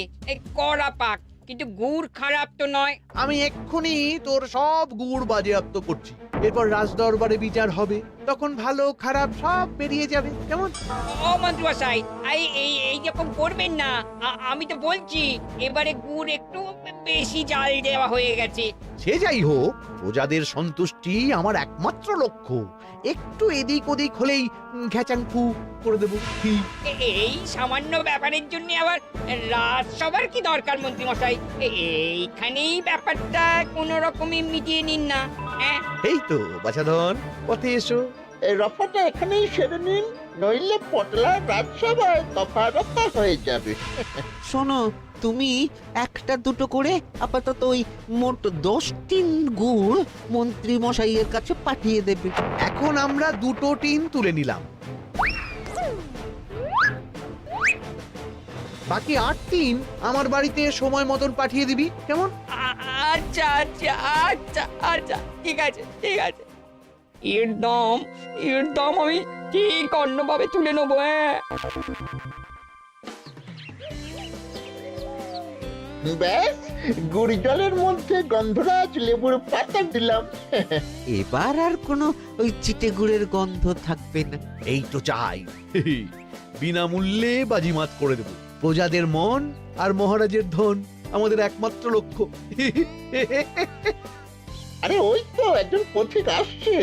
কড়া পাক, কিন্তু গুড় খারাপ তো নয়। আমি এক্ষুনি তোর সব গুড় বাজেয়াপ্ত করছি। এরপর রাজদরবারে বিচার হবে, তখন ভালো খারাপ সব বেরিয়ে যাবে। কেমন? ও মন্ত্রী মশাই, এই রকম করবেন না। আমি তো বলছি এবারে গুড় একটু বেশি জাল দেওয়া হয়ে গেছে। সে যাই হোক, প্রজাদের সন্তুষ্টি আমার একমাত্র লক্ষ্য। একটু এদিক ওদিক হলেই ঘ্যাচাংফু করে দেবো। কি এই সামান্য ব্যাপারের জন্য আবার রাজসভার কি দরকার মন্ত্রী মশাই? এইখানেই ব্যাপারটা কোনো রকমই মিটিয়ে নিন না। হ্যাঁ, এই তো বাছাধন, পথে এসো। এই রফাটা এখানেই সেরে নিন, নইলে পটলা রাজসভায় দফা রফা হয়ে যাবে। শোনো, তুমি একটা দুটো করে আপাতত ওই মোট 10 টিন গুড় মন্ত্রী মশাইয়ের কাছে পাঠিয়ে দেবে। এখন আমরা 2 টিন তুলে নিলাম, বাকি 8 টিন আমার বাড়িতে সময় মতন পাঠিয়ে দিবি। কেমন? আচ্ছা আচ্ছা আচ্ছা আচ্ছা, ঠিক আছে ঠিক আছে। এর দাম আমি ঠিক অন্যভাবে তুলে নেবো। হ্যাঁ, ব্যাস, গুড় জলের মধ্যে গন্ধরাজ লেবুর পাতা দিলাম। এবার আর কোনো ওই চিটে গুড়ের গন্ধ থাকবে না। এই তো চাই। বিনামূল্যে বাজিমাত করে দেব। প্রজাদের মন আর মহারাজের ধন আমাদের একমাত্র লক্ষ্য। আরে ওই তো একজন পথিক আসছে।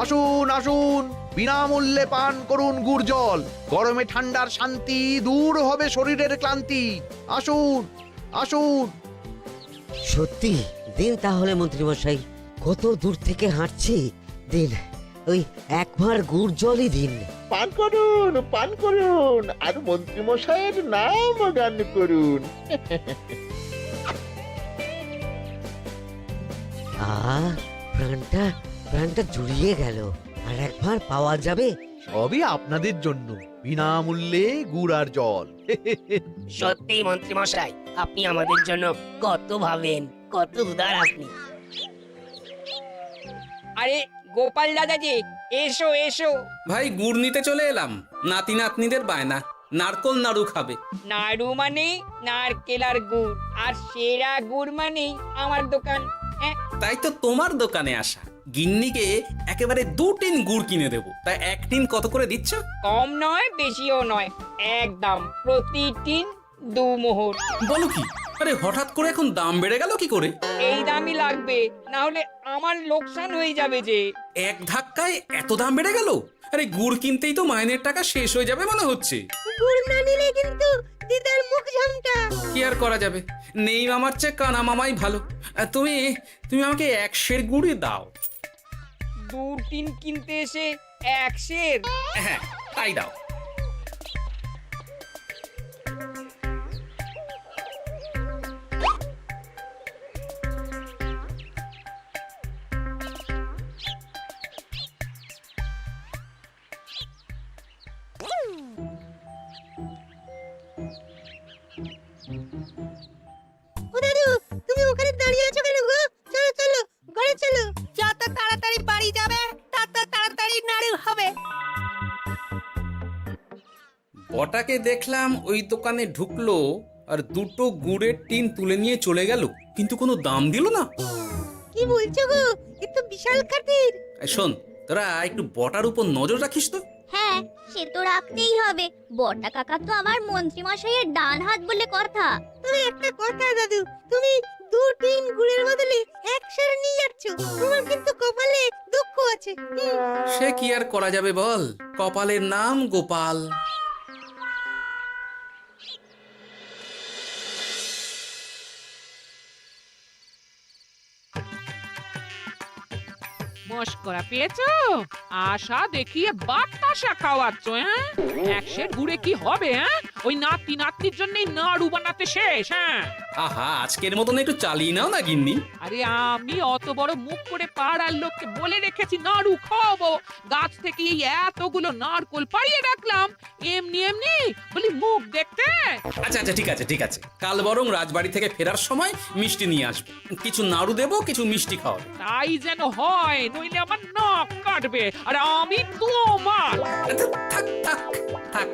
আসুন আসুন, বিনামূল্যে পান করুন গুড় জল। গরমে ঠান্ডার শান্তি, দূর হবে শরীরের ক্লান্তি। আসুন আসুন। সত্যি দিন তাহলে মন্ত্রীমশাই, কত দূর থেকে হাঁটছি, দিন ওই একবার গুড় জলই দিন। পান করুন আর মন্ত্রীমশাইয়ের নাম গান করুন। প্রাণটা জুড়িয়ে গেল। আর একবার পাওয়া যাবে? সবই আপনাদের জন্য, বিনামূল্যে গুড় আর জল। সত্যি মন্ত্রী মশাই, আপনি আমাদের জন্য কত ভাবেন, কত উদার আপনি। আরে গোপাল দাদা যে, এসো এসো। ভাই গুড় নিতে চলে এলাম। নাতি নাতনিদের বায়না, নারকোল নাড়ু খাবে। নাড়ু মানে নারকেল আর গুড়, আর সেরা গুড় মানে আমার দোকান। তাই তো তোমার দোকানে আসা। গিন্নিকে একেবারে 2 টিন গুড় কিনে দেবো। তাই 1 টিন কত করে দিচ্ছ? কম নয় বেশিও নয়, একদম প্রতি টিন 2 মোহর। বলো কি? আরে হঠাৎ করে এখন দাম বেড়ে গেল কি করে? এই দামই লাগবে, না হলে আমার লোকসান হয়ে যাবে যে। এক ধাক্কায় এত দাম বেড়ে গেল? আরে গুড় কিনতেই তো মাইনের টাকা শেষ হয়ে যাবে মনে হচ্ছে। গুড় না নিলে কিন্তু দিদার মুখ ঝামটা। কি আর করা যাবে, নেই মামার চেয়ে কানা মামাই ভালো। তুমি আমাকে 1 সের গুড়ই দাও। 2 টিন কিনতে এসে 1 সের? হ্যাঁ তাই দাও। ও দাদু, তুমি ওখানে দাঁড়িয়ে আছো কেন গো? চলো চলো, ঘরে চলো। যত তাড়াতাড়ি বাড়ি যাবে তত তাড়াতাড়ি নাড়ু হবে। বটাকে দেখলাম ওই দোকানে ঢুকলো আর 2টো গুড়ের টিন তুলে নিয়ে চলে গেল, কিন্তু কোনো দাম দিল না। কি বলছো গো? এ তো বিশাল খাতির। শোন, তোরা একটু বটার উপর নজর রাখিস তো। হ্যাঁ, সে তো রাখতেই হবে। বড়টা কাকা তো আমার মন্ত্রী মশাইয়ের ডান হাত বলে কথা। তবে একটা কথা দাদু, তুমি 2 টিন গুড়ের বদলে 1 সের নিয়ে যাচ্ছ। তোমার কিন্তু কপালে দুঃখ আছে। সে কি আর করা যাবে বল, কপালের নাম গোপাল। মস্করা পেয়েছো? আশা দেখিয়ে বাতাসা খাওয়াচ্ছ, হ্যাঁ? 1 সের গুড়ে কি হবে, হ্যাঁ? ওই নাতি নাতনির জন্যই নাড়ু বানাতে শেষ, হ্যাঁ? আহা, আজকের মতন একটু চালিয়ে নাও না গিন্নি। আরে আমি অত বড় মুখ করে পাড়ার লোককে বলে রেখেছি নাড়ু খাওয়াবো, গাছ থেকে এই এতগুলো নারকোল পাড়িয়ে রাখলাম, এমনি এমনি বলি মুখ দেখতে। আচ্ছা আচ্ছা, ঠিক আছে ঠিক আছে, কাল বরং রাজবাড়ি থেকে ফেরার সময় মিষ্টি নিয়ে আসবো। কিছু নাড়ু দেবো, কিছু মিষ্টি খাওয়াবো। তাই যেন হয়, নইলে আমার নাক কাটবে আর আমি তোমার। আচ্ছা, থাক থাক থাক।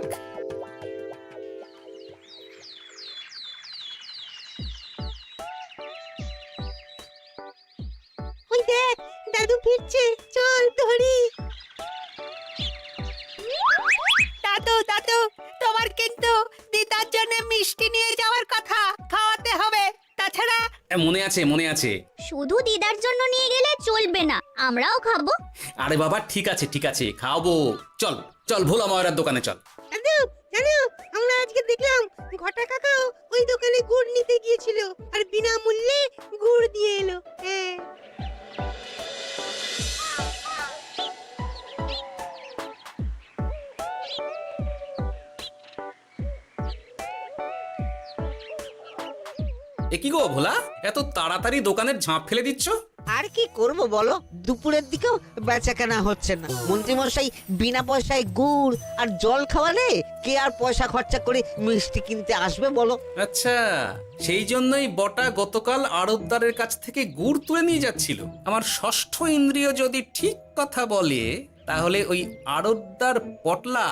ওই দেখ, দাদু ফিরছে, চল ধরি। দাদু দাদু, তোমার কিন্তু দিদার জন্য মিষ্টি নিয়ে যাওয়ার কথা, খাওয়াতে হবে। তাছাড়া মনে আছে মনে আছে। শুধু দিদার জন্য নিয়ে গেলে চলবে না, আমরাও খাবো। আরে বাবা, ঠিক আছে ঠিক আছে, খাওয়াবো। চল চল, ভোলা মায়ের দোকানে চল। দাদু জানো, আমরা আজকে দেখলাম ঘটা কাকাও ওই দোকানে গুড় নিতে গিয়েছিল আর বিনামূল্যে গুড় দিয়ে এলো। হ্যাঁ, এ কি গো ভোলা, এত তাড়াতাড়ি দোকানের ঝাঁপ ফেলে দিচ্ছ? আর কি করব বলো, দুপুরের দিকেও বেচা কেনা হচ্ছে না। মন্ত্রীমশাই বিনা পয়সায় গুড় আর জল খাওয়ালে কে আর পয়সা খরচা করে মিষ্টি কিনতে আসবে বলো? আচ্ছা, সেই জন্যই বটা গতকাল আড়তদারের কাছ থেকে গুড় তুলে নিয়ে যাচ্ছিল। আমার ষষ্ঠ ইন্দ্রিয় যদি ঠিক কথা বলে, তাহলে ওই আড়তদার পটলা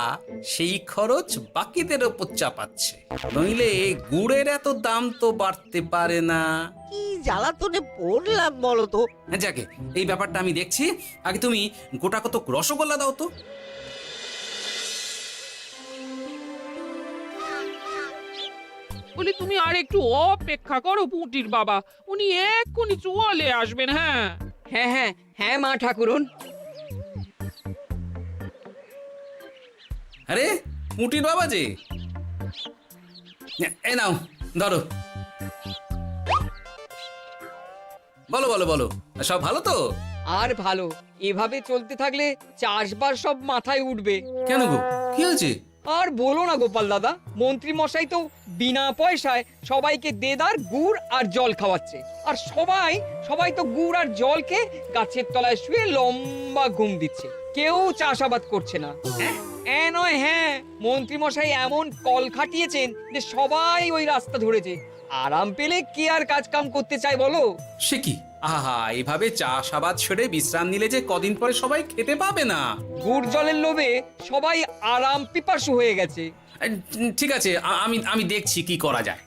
সেই খরচ বাকিদের ওপর চাপাচ্ছে। নইলে গুড়ের এত দাম তো বাড়তে পারে না। কি জ্বালাতনে পড়লাম বলো তো। যাকে, এই ব্যাপারটা আমি দেখছি। আগে তুমি গোটা কত রসগোল্লা দাও তো। বলি তুমি আর একটু অপেক্ষা করো পুঁটির বাবা, উনি এক্ষুনি চলে আসবেন। হ্যাঁ হ্যাঁ হ্যাঁ হ্যাঁ মা ঠাকুরন। আরে পুটির বাবা যে, এ নাও ধরো। বলো বলো বলো, সব ভালো তো? আর ভালো, এভাবে চলতে থাকলে চাষবাস সব মাথায় উঠবে। কেন গো, কি হয়েছে? আর বলো না গোপাল দাদা, মন্ত্রী মশাই তো বিনা পয়সায় সবাইকে দেদার গুড় আর জল খাওয়াচ্ছে। আর সবাই তো গুড় আর জল খেয়ে গাছের তলায় শুয়ে লম্বা ঘুম দিচ্ছে, কেউ চাষাবাদ করছে না। হ্যাঁ নয় হ্যাঁ, মন্ত্রী মশাই এমন কল খাটিয়েছেন যে সবাই ওই রাস্তা ধরেছে। আরাম পেলে কে আর কাজ কাম করতে চায় বলো? সে কি, আহা, এভাবে চাষাবাদ ছেড়ে বিশ্রাম নিলে যে কদিন পরে সবাই খেতে পাবে না। গুড় জলের লোভে সবাই আরাম পিপাসু হয়ে গেছে। ঠিক আছে, আমি দেখছি কি করা যায়।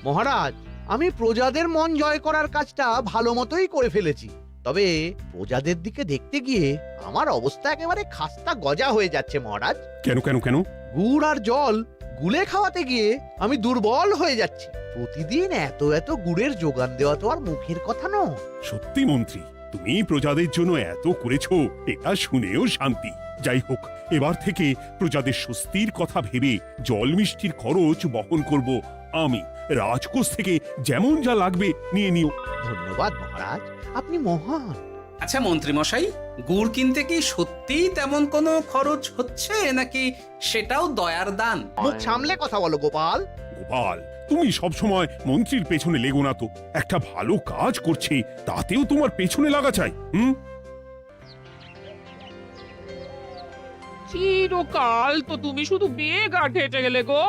মহারাজ, আমি প্রজাদের মন জয় করার কাজটা ভালো মতোই করে ফেলেছি। তবে প্রজাদের দিকে দেখতে গিয়ে আমার অবস্থা একেবারে খাস্তা গজা হয়ে যাচ্ছে মহারাজ। কেন কেন কেন? গুড় আর জল গুলে খাওয়াতে গিয়ে আমি দুর্বল হয়ে যাচ্ছি। প্রতিদিন এত এত গুড়ের যোগান দেওয়া তো আর মুখের কথা নয়। সত্যি মন্ত্রী, তুমি প্রজাদের জন্য এত করেছো, এটা শুনেও শান্তি। যাই হোক, এবার থেকে প্রজাদের স্বস্তির কথা ভেবে জল মিষ্টির খরচ বহন করব আমি। রাজকোষ থেকে যেমন যা লাগবে নিয়ে নিও। ধন্যবাদ মহারাজ, আপনি মহান। আচ্ছা মন্ত্রী মশাই, গুড় কিনতে কি সত্যিই তেমন কোনো খরচ হচ্ছে, নাকি সেটাও দয়ার দান? মুখ সামলে কথা বলো গোপাল। গোপাল, তুমি সবসময় মন্ত্রীর পেছনে লেগো না তো। একটা ভালো কাজ করছে, তাতেও তোমার পেছনে লাগা চাই। চিরকাল তো তুমি শুধু বেগার ঘেটে গেলে গো।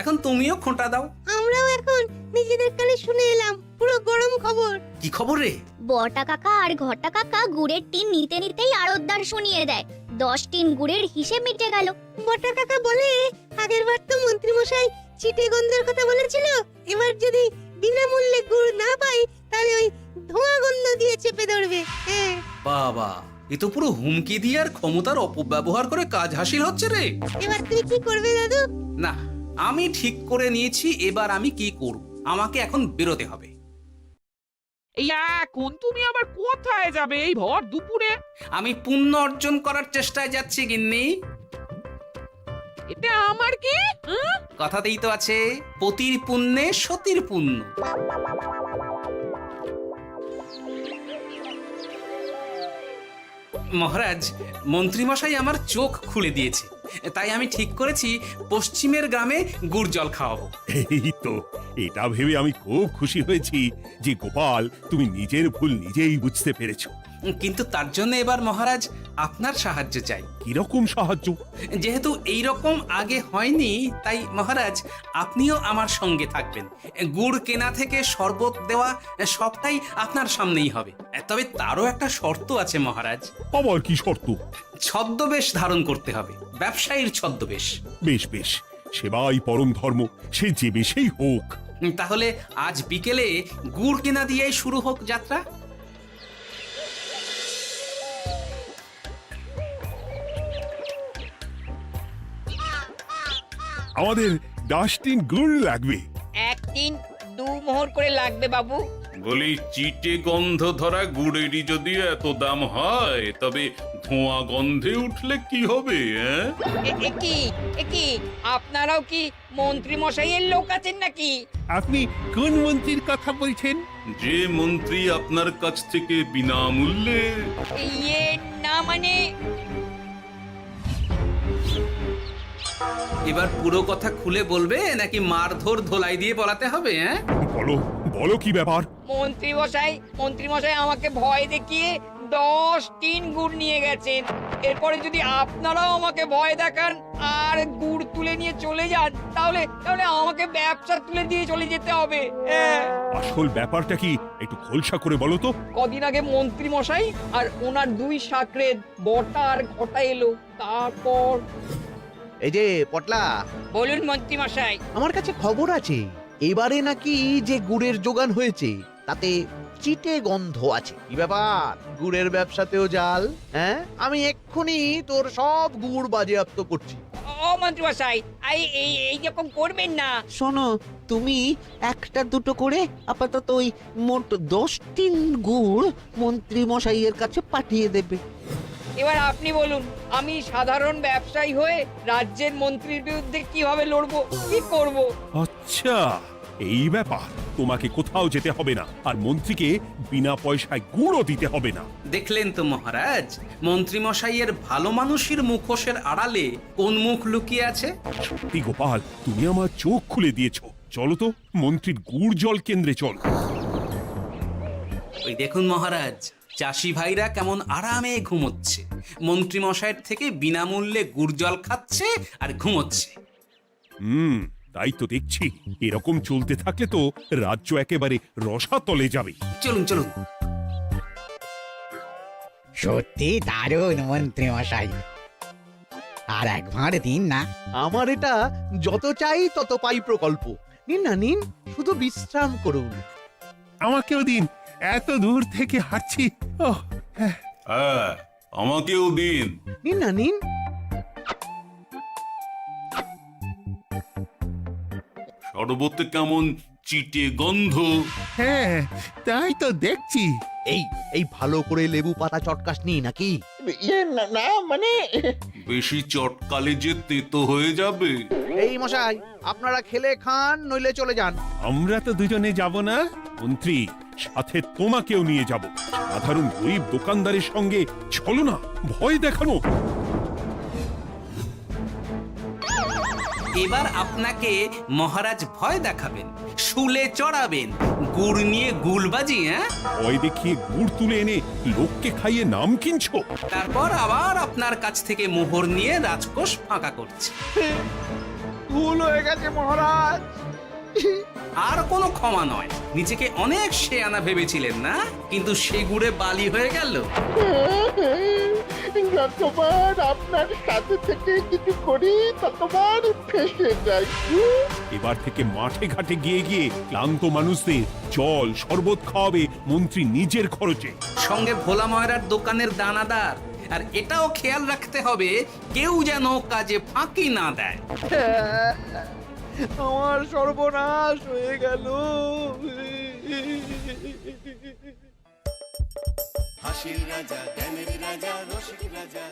এখন তুমিও খোঁটা দাও। আমরাও এখন নিজেদের কানে শুনে এলাম পুরো গরম খবর। কি খবর রে? বটা কাকা আর ঘটা কাকা গুড়ের টিন নিতে নিতেই আড়তদার শুনিয়ে দেয় 10 টিন গুড়ের হিসেব মিটে গেল। বটা কাকা বলে, আগের বার তো মন্ত্রী মশাই চিটে গন্ধের কথা বলেছিল, এবার যদি বিনামূল্যে গুড় না পাই তাহলে ওই ধোঁয়া গন্ধ দিয়ে চেপে ধরবে। হ্যাঁ বাবা, এ তো পুরো হুমকি দিয়ে আর ক্ষমতার অপব্যবহার করে কাজ হাসিল হচ্ছে রে। এবার তুমি কি করবে দাদু? না, আমি ঠিক করে নিয়েছি এবার আমি কি করব। আমাকে এখন বেরোতে হবে। এই এখন তুমি আবার কোথায় যাবে এই ভর দুপুরে? আমি পুণ্য অর্জন করার চেষ্টায় যাচ্ছি গিন্নি। এতে আমার কি? কথাতেই তো আছে, পতির পুণ্যে সতীর পুণ্য। মহারাজ, মন্ত্রীমশাই আমার চোখ খুলে দিয়েছে, তাই আমি ঠিক করেছি পশ্চিমের গ্রামে গুড় জল খাওয়াবো। এই তো, এটা ভেবে আমি খুব খুশি হয়েছি যে গোপাল, তুমি নিজের ভুল নিজেই বুঝতে পেরেছো। কিন্তু তার জন্য এবার মহারাজ আপনার সাহায্য চাই। কিরকম সাহায্য? যেহেতু এই রকম আগে হয়নি, তাই মহারাজ আপনিও আমার সঙ্গে থাকবেন। গুড় কেনা থেকে শরবত দেওয়া সবটাই আপনার সামনেই হবে। তবে তারও একটা শর্ত আছে মহারাজ। আবার কি শর্ত? ছদ্মবেশ ধারণ করতে হবে, ব্যবসায়ীর ছদ্মবেশ। বেশ বেশ, সেবাই পরম ধর্ম, সে যে বেশেই হোক। তাহলে আজ বিকেলে গুড় কেনা দিয়েই শুরু হোক যাত্রা। আমাদের 10 টিন গুড় লাগবে। 1 টিন 2 মোহর করে লাগবে বাবু। বলি, চিটে গন্ধ ধরা গুড়েরই যদি এত দাম হয়, তবে ধোঁয়া গন্ধে উঠলে কি হবে? কি আপনারাও কি মন্ত্রী মশাইয়ের লোক আছেন নাকি? আপনি কোন মন্ত্রীর কথা বলছেন? যে মন্ত্রী আপনার কাছ থেকে বিনামূল্যে। ইয়ে না মানে, এবার পুরো কথা খুলে বলবে নাকি মারধর ধোলাই দিয়ে বলাতে হবে? বলো বলো, কি ব্যাপার? মন্ত্রী মশাই আমাকে ভয় দেখিয়ে 10 টিন গুড় নিয়ে গেছেন। এরপরে যদি আপনারাও আমাকে ভয় দেখান আর গুড় তুলে নিয়ে চলে যান, তাহলে আমাকে ব্যবসা তুলে দিয়ে চলে যেতে হবে। আসল ব্যাপারটা কি একটু খোলসা করে বলো তো। কদিন আগে মন্ত্রী মশাই আর ওনার 2 সাকরেদ বটা আর ঘটা এলো, তারপর। এই যে পটলা, বলুন মন্ত্রী মশাই। আমার কাছে খবর আছে, এবারে নাকি যে গুড়ের যোগান হয়েছে তাতে চিটে গন্ধ আছে। কি ব্যাপার, গুড়ের ব্যবসাতেও জাল? হ্যাঁ, আমি এক্ষুনি তোর সব গুড় বাজেয়াপ্ত করছি। ও মন্ত্রী মশাই এইরকম করবেন না। শোনো, তুমি একটা দুটো করে আপাতত ওই মোট 10 টিন গুড় মন্ত্রী মশাইয়ের কাছে পাঠিয়ে দেবে। এবার আপনি বলুন, আমি সাধারণ ব্যবসায়ী হয়ে রাজ্যের মন্ত্রীর বিরুদ্ধে কিভাবে লড়বো, কি করব? আচ্ছা, এই ব্যাপার। তোমাকে কোথাও যেতে হবে না, আর মন্ত্রীকে বিনা পয়সায় গুড়ও দিতে হবে না। দেখলেন তো মহারাজ, মন্ত্রী মশাইয়ের ভালো মানুষের মুখোশের আড়ালে কোন মুখ লুকিয়ে আছে। সত্যি গোপাল, তুমি আমার চোখ খুলে দিয়েছো। চলো তো মন্ত্রীর গুড় জল কেন্দ্রে চল। ওই দেখুন মহারাজ, চাষি ভাইরা কেমন আরামে ঘুমোচ্ছে, মন্ত্রী মশাইয়ের থেকে বিনামূল্যে গুড় জল খাচ্ছে আর ঘুমোচ্ছে। তাই তো দেখছি। এরকম চলতে থাকলে তো রাজ্য একেবারে রসাতলে যাবে। চলুন চলুন। সত্যি দারুণ মন্ত্রী মশাই, আর একবার দিন না। আমার এটা যত চাই তত পাই প্রকল্প। নিন না নিন, শুধু বিশ্রাম করুন। আমাকেও দিন, এত দূর থেকে হাঁটছি। হ্যাঁ, আমাকেও দিন। নিন না নিন। শরবতে কেমন চিটে গন্ধ। হ্যাঁ, তাই তো দেখছি। এই এই ভালো করে লেবু পাতা চটকাসনি নাকি? না মানে বেশি চটকালে যে তেতো হয়ে যাবে। এই মশাই, আপনারা খেলে খান, নইলে চলে যান। আমরা তো দুজনে যাব না মন্ত্রী, সাথে তোমাকেও নিয়ে যাব। সাধারণ গরিব দোকানদারের সঙ্গে চলো না, ভয় দেখানো। এবার আপনাকে মহারাজ ভয় দেখাবেন, শুলে চড়াবেন, গুড় নিয়ে গুলবাজি। হ্যাঁ, ভয় দেখিয়ে গুড় তুলে এনে লোককে খাইয়ে নাম কিনছো। তারপর আবার আপনার কাছ থেকে মোহর নিয়ে রাজকোষ ফাঁকা করছে। ভুল হয়ে গেছে মহারাজ। আর কোনো ক্ষমা নয়। নিজেকে অনেক শেয়ানা ভেবেছিলেন না, কিন্তু সে গুড়ে বালি হয়ে গেল। যতবার আপনার সাথে থেকে কিছু করি ততবার ফেসে যাই। এবার থেকে মাঠে ঘাটে গিয়ে গিয়ে ক্লান্ত মানুষদের জল শরবত খাওয়াবে মন্ত্রী নিজের খরচে। সঙ্গে ভোলা ময়রার দোকানের দানাদার। আর এটাও খেয়াল রাখতে হবে, কেউ যেন কাজে ফাঁকি না দেয়। আমার সর্বনাশ হয়ে গেল। হাসির রাজা জ্ঞানের রাজা রসিক রাজা